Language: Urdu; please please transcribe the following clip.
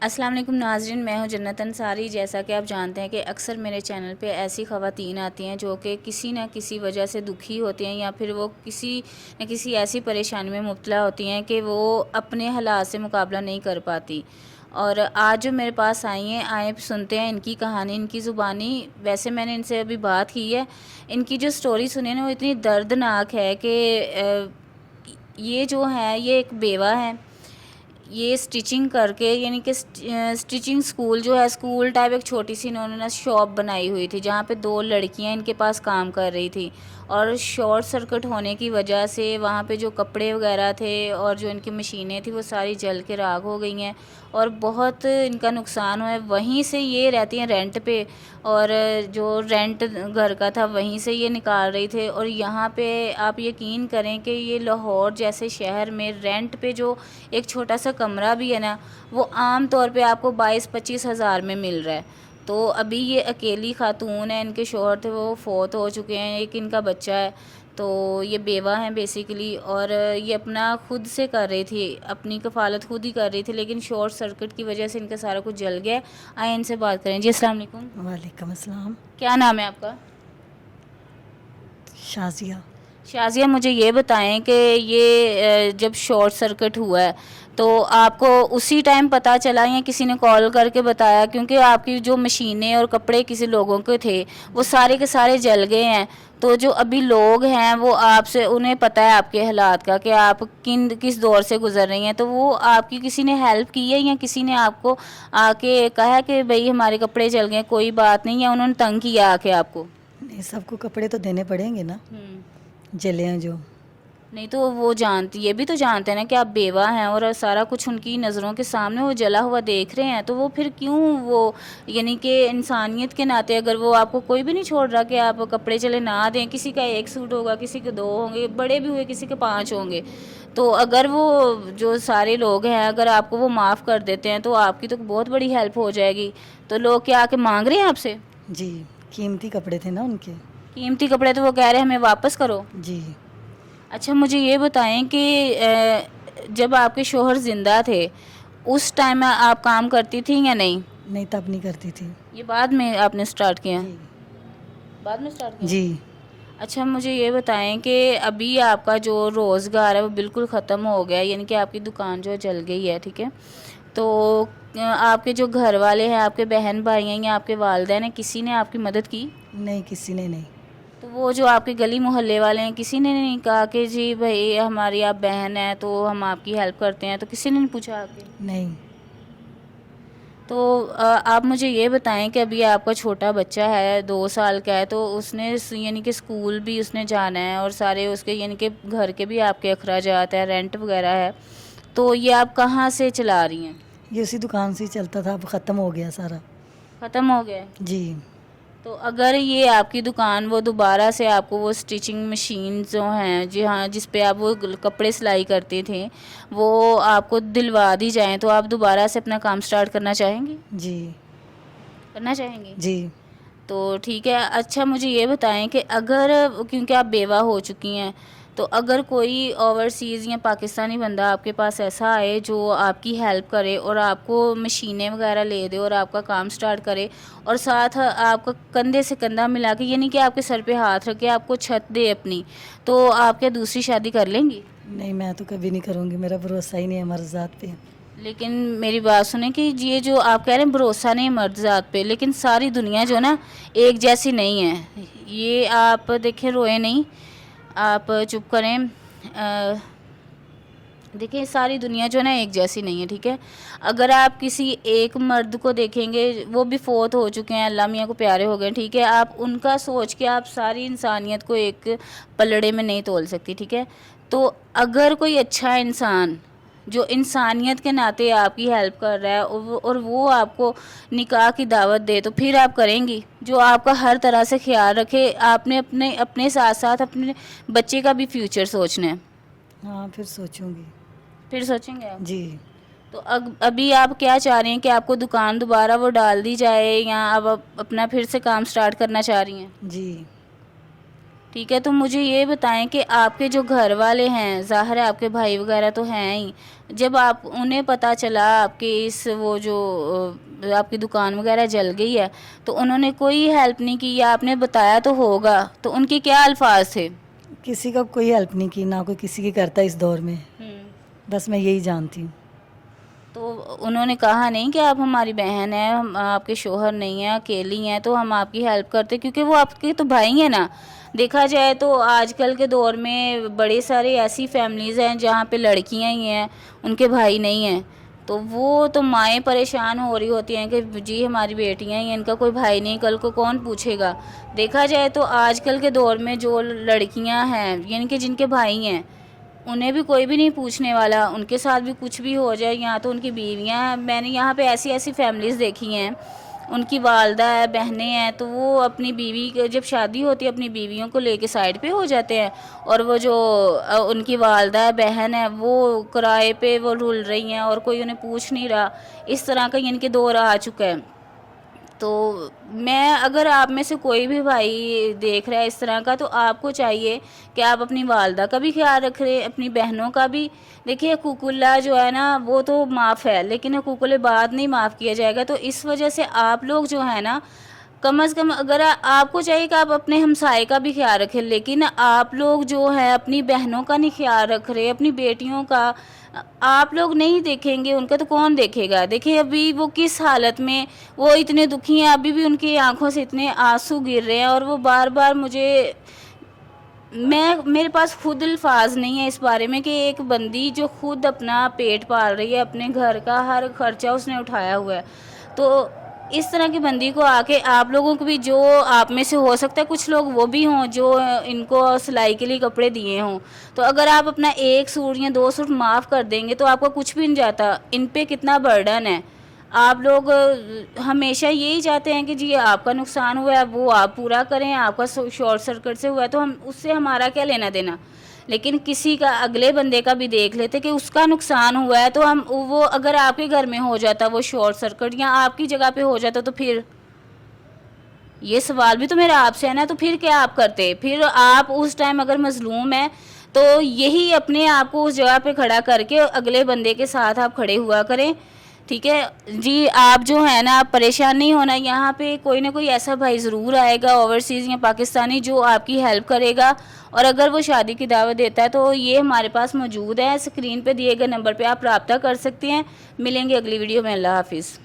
السلام علیکم ناظرین، میں ہوں جنت انصاری۔ جیسا کہ آپ جانتے ہیں کہ اکثر میرے چینل پہ ایسی خواتین آتی ہیں جو کہ کسی نہ کسی وجہ سے دکھی ہوتی ہیں، یا پھر وہ کسی نہ کسی ایسی پریشانی میں مبتلا ہوتی ہیں کہ وہ اپنے حالات سے مقابلہ نہیں کر پاتی۔ اور آج جو میرے پاس آئی ہیں، آئیں سنتے ہیں ان کی کہانی، ان کی زبانی۔ ویسے میں نے ان سے ابھی بات کی ہے، ان کی جو سٹوری سنی نا وہ اتنی دردناک ہے کہ یہ جو ہے یہ ایک بیوہ ہے۔ یہ سٹیچنگ کر کے، یعنی کہ سٹیچنگ سکول جو ہے، سکول ٹائپ ایک چھوٹی سی انہوں نے شاپ بنائی ہوئی تھی جہاں پہ 2 لڑکیاں ان کے پاس کام کر رہی تھی، اور شارٹ سرکٹ ہونے کی وجہ سے وہاں پہ جو کپڑے وغیرہ تھے اور جو ان کی مشینیں تھیں وہ ساری جل کے راکھ ہو گئی ہیں اور بہت ان کا نقصان ہوا ہے۔ وہیں سے یہ رہتی ہیں رینٹ پہ، اور جو رینٹ گھر کا تھا وہیں سے یہ نکال رہی تھے۔ اور یہاں پہ آپ یقین کریں کہ یہ لاہور جیسے شہر میں رینٹ پہ جو ایک چھوٹا سا کمرہ بھی ہے نا، وہ عام طور پہ آپ کو 22-25 ہزار میں مل رہا ہے۔ تو ابھی یہ اکیلی خاتون ہے، ان کے شوہر تھے وہ فوت ہو چکے ہیں، ایک ان کا بچہ ہے، تو یہ بیوہ ہیں بیسیکلی۔ اور یہ اپنا خود سے کر رہی تھی، اپنی کفالت خود ہی کر رہی تھی، لیکن شارٹ سرکٹ کی وجہ سے ان کا سارا کچھ جل گیا۔ آئیں ان سے بات کریں۔ جی السلام علیکم۔ وعلیکم السلام۔ کیا نام ہے آپ کا؟ شازیہ۔ شازیہ، مجھے یہ بتائیں کہ یہ جب شارٹ سرکٹ ہوا ہے تو آپ کو اسی ٹائم پتہ چلا یا کسی نے کال کر کے بتایا؟ کیونکہ آپ کی جو مشینیں اور کپڑے کسی لوگوں کے تھے وہ سارے کے سارے جل گئے ہیں، تو جو ابھی لوگ ہیں وہ آپ سے، انہیں پتہ ہے آپ کے حالات کا کہ آپ کس دور سے گزر رہی ہیں، تو وہ آپ کی کسی نے ہیلپ کی ہے یا کسی نے آپ کو آ کے کہا کہ بھئی ہمارے کپڑے جل گئے کوئی بات نہیں، یا انہوں نے تنگ کیا آ کے آپ کو؟ نہیں، سب کو کپڑے تو دینے پڑیں گے نا، جلے ہیں جو۔ نہیں تو وہ جانتی، یہ بھی تو جانتے ہیں نا کہ آپ بیوہ ہیں اور سارا کچھ ان کی نظروں کے سامنے وہ جلا ہوا دیکھ رہے ہیں، تو وہ پھر کیوں وہ، یعنی کہ انسانیت کے ناطے اگر وہ آپ کو کوئی بھی نہیں چھوڑ رہا کہ آپ کپڑے چلے نہ دیں، کسی کا 1 سوٹ ہوگا، کسی کے 2 ہوں گے، بڑے بھی ہوئے کسی کے 5 ہوں گے، تو اگر وہ جو سارے لوگ ہیں اگر آپ کو وہ معاف کر دیتے ہیں تو آپ کی تو بہت بڑی ہیلپ ہو جائے گی۔ تو لوگ کیا آ کے مانگ رہے ہیں آپ سے؟ جی، قیمتی کپڑے تھے نا ان کے۔ قیمتی کپڑے تو وہ کہہ رہے ہیں ہمیں واپس کرو۔ جی۔ اچھا مجھے یہ بتائیں کہ جب آپ کے شوہر زندہ تھے اس ٹائم آپ کام کرتی تھیں یا نہیں؟ نہیں، تب نہیں کرتی تھی۔ یہ بعد میں آپ نے سٹارٹ کیا؟ جی۔ بعد میں سٹارٹ کیا؟ جی۔ اچھا مجھے یہ بتائیں کہ ابھی آپ کا جو روزگار ہے وہ بالکل ختم ہو گیا، یعنی کہ آپ کی دکان جو جل گئی ہے، ٹھیک ہے، تو آپ کے جو گھر والے ہیں، آپ کے بہن بھائی ہیں یا آپ کے والدین ہیں، کسی نے آپ کی مدد کی؟ نہیں، کسی نے نہیں۔ تو وہ جو آپ کے گلی محلے والے ہیں کسی نے نہیں کہا کہ جی بھائی ہماری آپ بہن ہیں تو ہم آپ کی ہیلپ کرتے ہیں؟ تو کسی نے نہیں پوچھا آپ کے؟ نہیں۔ تو آپ مجھے یہ بتائیں کہ ابھی آپ کا چھوٹا بچہ ہے 2 سال کا ہے، تو اس نے یعنی کہ اسکول بھی اس نے جانا ہے اور سارے اس کے یعنی کہ گھر کے بھی آپ کے اخراجات ہیں، رینٹ وغیرہ ہے، تو یہ آپ کہاں سے چلا رہی ہیں؟ یہ اسی دکان سے ہی چلتا تھا، اب ختم ہو گیا سارا۔ ختم ہو گیا؟ جی۔ تو اگر یہ آپ کی دکان وہ دوبارہ سے آپ کو وہ سٹیچنگ مشین جو ہیں، جی ہاں، جس پہ آپ وہ کپڑے سلائی کرتے تھے، وہ آپ کو دلوا دی جائیں تو آپ دوبارہ سے اپنا کام سٹارٹ کرنا چاہیں گی؟ جی۔ کرنا چاہیں گی؟ جی۔ تو ٹھیک ہے۔ اچھا مجھے یہ بتائیں کہ اگر، کیونکہ آپ بیوہ ہو چکی ہیں، تو اگر کوئی اوورسیز یا پاکستانی بندہ آپ کے پاس ایسا آئے جو آپ کی ہیلپ کرے اور آپ کو مشینیں وغیرہ لے دے اور آپ کا کام سٹارٹ کرے اور ساتھ آپ کا کندھے سے کندھا ملا کے، یعنی کہ آپ کے سر پہ ہاتھ رکھے آپ کو چھت دے اپنی، تو آپ کیا دوسری شادی کر لیں گی؟ نہیں، میں تو کبھی نہیں کروں گی، میرا بھروسہ ہی نہیں ہے مرد ذات پہ۔ لیکن میری بات سنیں کہ یہ جو آپ کہہ رہے ہیں بھروسہ نہیں مرد ذات پہ، لیکن ساری دنیا جو نا ایک جیسی نہیں ہے۔ یہ آپ دیکھیں، روئے نہیں، آپ چپ کریں۔ دیکھیں ساری دنیا جو ہے نا ایک جیسی نہیں ہے، ٹھیک ہے۔ اگر آپ کسی ایک مرد کو دیکھیں گے، وہ بھی فوت ہو چکے ہیں، اللہ میاں کو پیارے ہو گئے، ٹھیک ہے، آپ ان کا سوچ کے آپ ساری انسانیت کو ایک پلڑے میں نہیں تول سکتی، ٹھیک ہے۔ تو اگر کوئی اچھا انسان جو انسانیت کے ناطے آپ کی ہیلپ کر رہا ہے اور وہ آپ کو نکاح کی دعوت دے، تو پھر آپ کریں گی؟ جو آپ کا ہر طرح سے خیال رکھے، آپ نے اپنے ساتھ ساتھ اپنے بچے کا بھی فیوچر سوچنا ہے۔ ہاں، پھر سوچوں گی۔ پھر سوچیں گے آپ؟ جی۔ تو ابھی آپ کیا چاہ رہی ہیں کہ آپ کو دکان دوبارہ وہ ڈال دی جائے یا اب اپنا پھر سے کام سٹارٹ کرنا چاہ رہی ہیں؟ جی۔ ٹھیک ہے، تو مجھے یہ بتائیں کہ آپ کے جو گھر والے ہیں، ظاہر ہے آپ کے بھائی وغیرہ تو ہیں ہی، جب آپ انہیں پتہ چلا آپ کے وہ جو آپ کی دکان وغیرہ جل گئی ہے، تو انہوں نے کوئی ہیلپ نہیں کی، یا آپ نے بتایا تو ہوگا، تو ان کے کیا الفاظ تھے؟ کسی کا کوئی ہیلپ نہیں کی، نہ کوئی کسی کی کرتا اس دور میں، بس میں یہی جانتی ہوں۔ تو انہوں نے کہا نہیں کہ آپ ہماری بہن ہیں، ہم آپ کے شوہر نہیں ہیں، اکیلی ہیں، تو ہم آپ کی ہیلپ کرتے، کیونکہ وہ آپ کے تو بھائی ہیں نا۔ دیکھا جائے تو آج کل کے دور میں بڑے سارے ایسی فیملیز ہیں جہاں پہ لڑکیاں ہی ہیں، ان کے بھائی نہیں ہیں، تو وہ تو مائیں پریشان ہو رہی ہوتی ہیں کہ جی ہماری بیٹیاں ہی ہیں، ان کا کوئی بھائی نہیں، کل کو کون پوچھے گا۔ دیکھا جائے تو آج کل کے دور میں جو لڑکیاں ہیں، یعنی کہ جن کے بھائی ہیں، انہیں بھی کوئی بھی نہیں پوچھنے والا، ان کے ساتھ بھی کچھ بھی ہو جائے، یہاں تو ان کی بیویاں ہیں۔ میں نے یہاں پہ ایسی فیملیز دیکھی ہیں، ان کی والدہ ہے، بہنیں ہیں، تو وہ اپنی بیوی جب شادی ہوتی ہے اپنی بیویوں کو لے کے سائڈ پہ ہو جاتے ہیں، اور وہ جو ان کی والدہ ہے، بہن ہے، وہ کرائے پہ وہ رول رہی ہیں اور کوئی انہیں پوچھ نہیں رہا۔ اس طرح کا ان کے دور آ چکا ہے۔ تو میں اگر آپ میں سے کوئی بھی بھائی دیکھ رہا ہے اس طرح کا، تو آپ کو چاہیے کہ آپ اپنی والدہ کا بھی خیال رکھیں، اپنی بہنوں کا بھی۔ دیکھیے حقوق اللہ جو ہے نا وہ تو معاف ہے، لیکن حقوق العباد نہیں معاف کیا جائے گا، تو اس وجہ سے آپ لوگ جو ہے نا کم از کم، اگر آپ کو چاہیے کہ آپ اپنے ہمسائے کا بھی خیال رکھیں، لیکن آپ لوگ جو ہے اپنی بہنوں کا نہیں خیال رکھ رہے، اپنی بیٹیوں کا آپ لوگ نہیں دیکھیں گے، ان کا تو کون دیکھے گا؟ دیکھیں ابھی وہ کس حالت میں، وہ اتنے دکھی ہیں، ابھی بھی ان کی آنکھوں سے اتنے آنسو گر رہے ہیں، اور وہ بار بار میرے پاس خود الفاظ نہیں ہے اس بارے میں کہ ایک بندی جو خود اپنا پیٹ پال رہی ہے، اپنے گھر کا ہر خرچہ اس نے اٹھایا ہوا ہے، تو اس طرح کی بندی کو آ کے آپ لوگوں کو بھی، جو آپ میں سے ہو سکتا ہے کچھ لوگ وہ بھی ہوں جو ان کو سلائی کے لیے کپڑے دیے ہوں، تو اگر آپ اپنا ایک سوٹ یا 2 سوٹ معاف کر دیں گے تو آپ کا کچھ بھی نہیں جاتا۔ ان پہ کتنا برڈن ہے۔ آپ لوگ ہمیشہ یہی چاہتے ہیں کہ جی آپ کا نقصان ہوا ہے وہ آپ پورا کریں، آپ کا شارٹ سرکٹ سے ہوا ہے تو ہم اس سے ہمارا کیا لینا دینا، لیکن کسی کا، اگلے بندے کا بھی دیکھ لیتے کہ اس کا نقصان ہوا ہے، تو ہم وہ اگر آپ کے گھر میں ہو جاتا وہ شارٹ سرکٹ یا آپ کی جگہ پہ ہو جاتا، تو پھر یہ سوال بھی تو میرا آپ سے ہے نا، تو پھر کیا آپ کرتے؟ پھر آپ اس ٹائم اگر مظلوم ہیں تو یہی اپنے آپ کو اس جگہ پہ کھڑا کر کے اگلے بندے کے ساتھ آپ کھڑے ہوا کریں، ٹھیک ہے جی؟ آپ جو ہے نا آپ پریشان نہیں ہونا، یہاں پہ کوئی نہ کوئی ایسا بھائی ضرور آئے گا اوورسیز یا پاکستانی جو آپ کی ہیلپ کرے گا، اور اگر وہ شادی کی دعوت دیتا ہے تو یہ ہمارے پاس موجود ہے، اسکرین پہ دیے گئے نمبر پہ آپ رابطہ کر سکتے ہیں۔ ملیں گے اگلی ویڈیو میں، اللہ حافظ۔